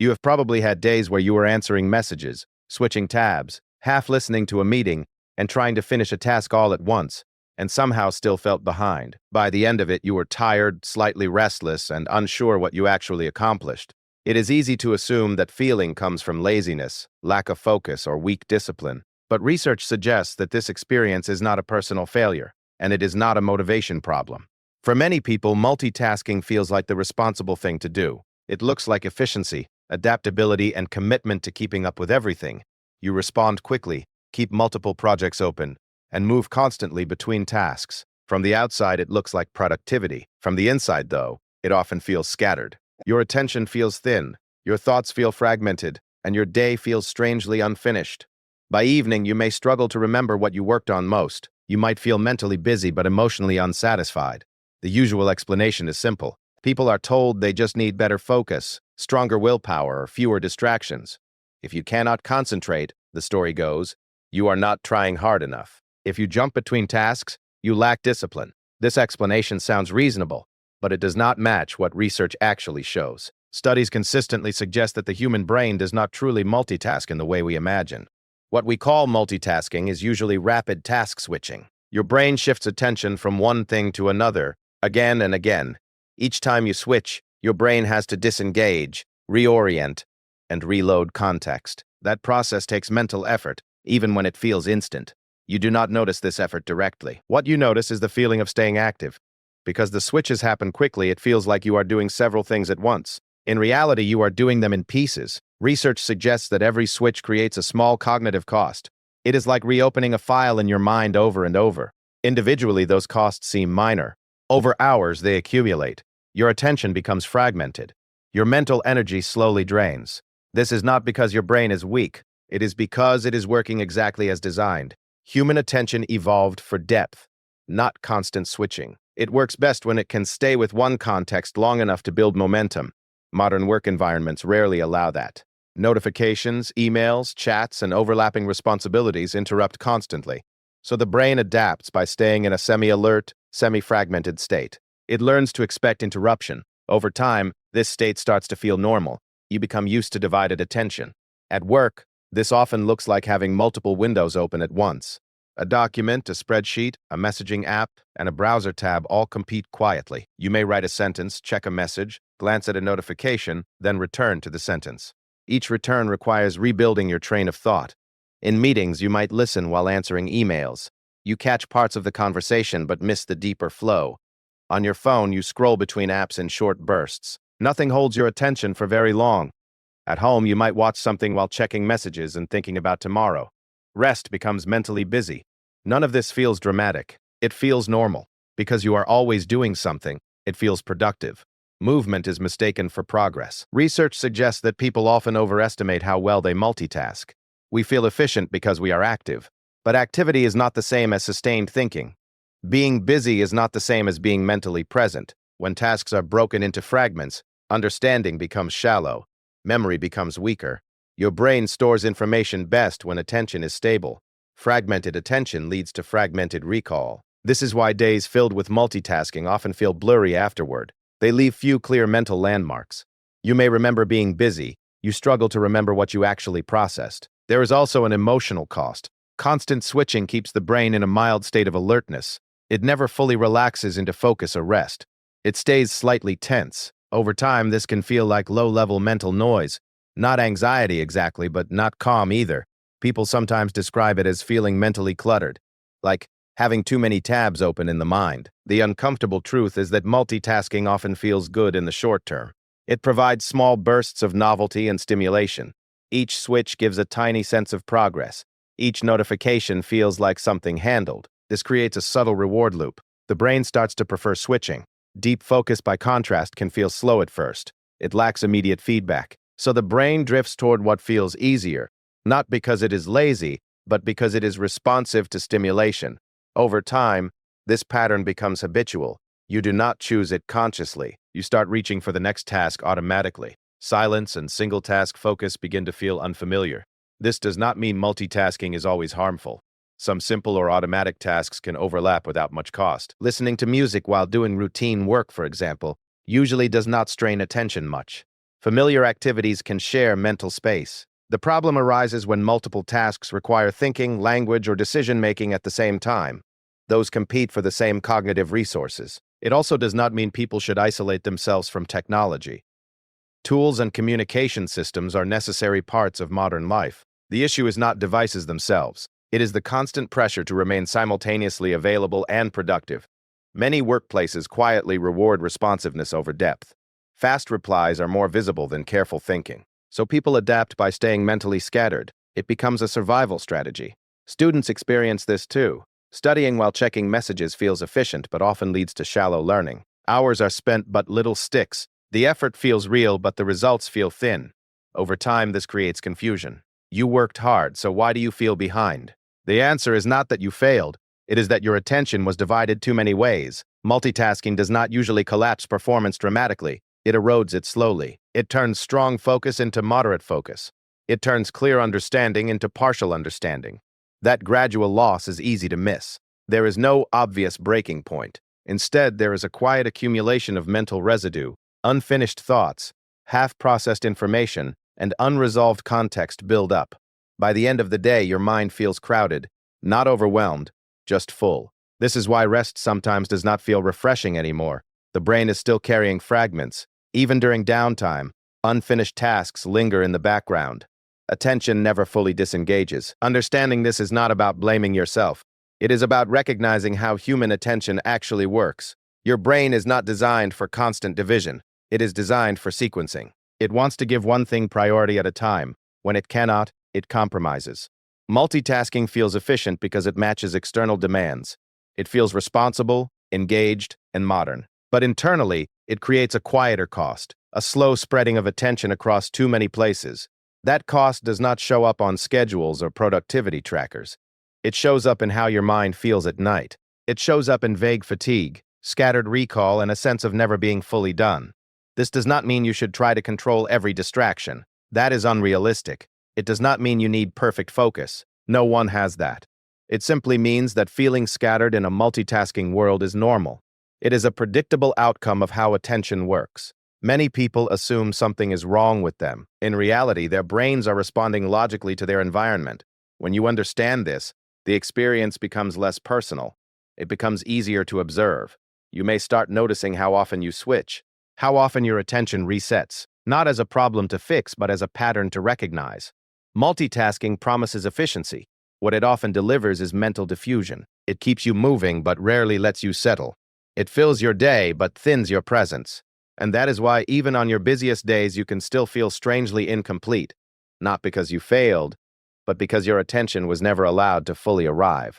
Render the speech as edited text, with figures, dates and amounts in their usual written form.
You have probably had days where you were answering messages, switching tabs, half listening to a meeting, and trying to finish a task all at once, and somehow still felt behind. By the end of it, you were tired, slightly restless, and unsure what you actually accomplished. It is easy to assume that feeling comes from laziness, lack of focus, or weak discipline, but research suggests that this experience is not a personal failure, and it is not a motivation problem. For many people, multitasking feels like the responsible thing to do. It looks like efficiency, adaptability, and commitment to keeping up with everything. You respond quickly, keep multiple projects open, and move constantly between tasks. From the outside, it looks like productivity. From the inside, though, it often feels scattered. Your attention feels thin, your thoughts feel fragmented, and your day feels strangely unfinished. By evening, you may struggle to remember what you worked on most. You might feel mentally busy but emotionally unsatisfied. The usual explanation is simple. People are told they just need better focus, stronger willpower, or fewer distractions. If you cannot concentrate, the story goes, you are not trying hard enough. If you jump between tasks, you lack discipline. This explanation sounds reasonable, but it does not match what research actually shows. Studies consistently suggest that the human brain does not truly multitask in the way we imagine. What we call multitasking is usually rapid task switching. Your brain shifts attention from one thing to another, again and again. Each time you switch, your brain has to disengage, reorient, and reload context. That process takes mental effort, even when it feels instant. You do not notice this effort directly. What you notice is the feeling of staying active. Because the switches happen quickly, it feels like you are doing several things at once. In reality, you are doing them in pieces. Research suggests that every switch creates a small cognitive cost. It is like reopening a file in your mind over and over. Individually, those costs seem minor. Over hours, they accumulate. Your attention becomes fragmented. Your mental energy slowly drains. This is not because your brain is weak. It is because it is working exactly as designed. Human attention evolved for depth, not constant switching. It works best when it can stay with one context long enough to build momentum. Modern work environments rarely allow that. Notifications, emails, chats, and overlapping responsibilities interrupt constantly. So the brain adapts by staying in a semi-alert, semi-fragmented state. It learns to expect interruption. Over time, this state starts to feel normal. You become used to divided attention. At work, this often looks like having multiple windows open at once. A document, a spreadsheet, a messaging app, and a browser tab all compete quietly. You may write a sentence, check a message, glance at a notification, then return to the sentence. Each return requires rebuilding your train of thought. In meetings, you might listen while answering emails. You catch parts of the conversation but miss the deeper flow. On your phone, you scroll between apps in short bursts. Nothing holds your attention for very long. At home, you might watch something while checking messages and thinking about tomorrow. Rest becomes mentally busy. None of this feels dramatic. It feels normal. Because you are always doing something, it feels productive. Movement is mistaken for progress. Research suggests that people often overestimate how well they multitask. We feel efficient because we are active. But activity is not the same as sustained thinking. Being busy is not the same as being mentally present. When tasks are broken into fragments, understanding becomes shallow. Memory becomes weaker. Your brain stores information best when attention is stable. Fragmented attention leads to fragmented recall. This is why days filled with multitasking often feel blurry afterward. They leave few clear mental landmarks. You may remember being busy. You struggle to remember what you actually processed. There is also an emotional cost. Constant switching keeps the brain in a mild state of alertness. It never fully relaxes into focus or rest. It stays slightly tense. Over time, this can feel like low-level mental noise. Not anxiety exactly, but not calm either. People sometimes describe it as feeling mentally cluttered, like having too many tabs open in the mind. The uncomfortable truth is that multitasking often feels good in the short term. It provides small bursts of novelty and stimulation. Each switch gives a tiny sense of progress. Each notification feels like something handled. This creates a subtle reward loop. The brain starts to prefer switching. Deep focus, by contrast, can feel slow at first. It lacks immediate feedback. So the brain drifts toward what feels easier, not because it is lazy, but because it is responsive to stimulation. Over time, this pattern becomes habitual. You do not choose it consciously. You start reaching for the next task automatically. Silence and single-task focus begin to feel unfamiliar. This does not mean multitasking is always harmful. Some simple or automatic tasks can overlap without much cost. Listening to music while doing routine work, for example, usually does not strain attention much. Familiar activities can share mental space. The problem arises when multiple tasks require thinking, language, or decision-making at the same time. Those compete for the same cognitive resources. It also does not mean people should isolate themselves from technology. Tools and communication systems are necessary parts of modern life. The issue is not devices themselves. It is the constant pressure to remain simultaneously available and productive. Many workplaces quietly reward responsiveness over depth. Fast replies are more visible than careful thinking. So people adapt by staying mentally scattered. It becomes a survival strategy. Students experience this too. Studying while checking messages feels efficient but often leads to shallow learning. Hours are spent but little sticks. The effort feels real but the results feel thin. Over time, this creates confusion. You worked hard, so why do you feel behind? The answer is not that you failed. It is that your attention was divided too many ways. Multitasking does not usually collapse performance dramatically. It erodes it slowly. It turns strong focus into moderate focus. It turns clear understanding into partial understanding. That gradual loss is easy to miss. There is no obvious breaking point. Instead, there is a quiet accumulation of mental residue, unfinished thoughts, half-processed information, and unresolved context build up. By the end of the day, your mind feels crowded, not overwhelmed, just full. This is why rest sometimes does not feel refreshing anymore. The brain is still carrying fragments. Even during downtime, unfinished tasks linger in the background. Attention never fully disengages. Understanding this is not about blaming yourself. It is about recognizing how human attention actually works. Your brain is not designed for constant division. It is designed for sequencing. It wants to give one thing priority at a time. When it cannot, it compromises. Multitasking feels efficient because it matches external demands. It feels responsible, engaged, and modern. But internally, it creates a quieter cost, a slow spreading of attention across too many places. That cost does not show up on schedules or productivity trackers. It shows up in how your mind feels at night. It shows up in vague fatigue, scattered recall, and a sense of never being fully done. This does not mean you should try to control every distraction. That is unrealistic. It does not mean you need perfect focus. No one has that. It simply means that feeling scattered in a multitasking world is normal. It is a predictable outcome of how attention works. Many people assume something is wrong with them. In reality, their brains are responding logically to their environment. When you understand this, the experience becomes less personal. It becomes easier to observe. You may start noticing how often you switch, how often your attention resets, not as a problem to fix, but as a pattern to recognize. Multitasking promises efficiency. What it often delivers is mental diffusion. It keeps you moving, but rarely lets you settle. It fills your day, but thins your presence. And that is why even on your busiest days, you can still feel strangely incomplete. Not because you failed, but because your attention was never allowed to fully arrive.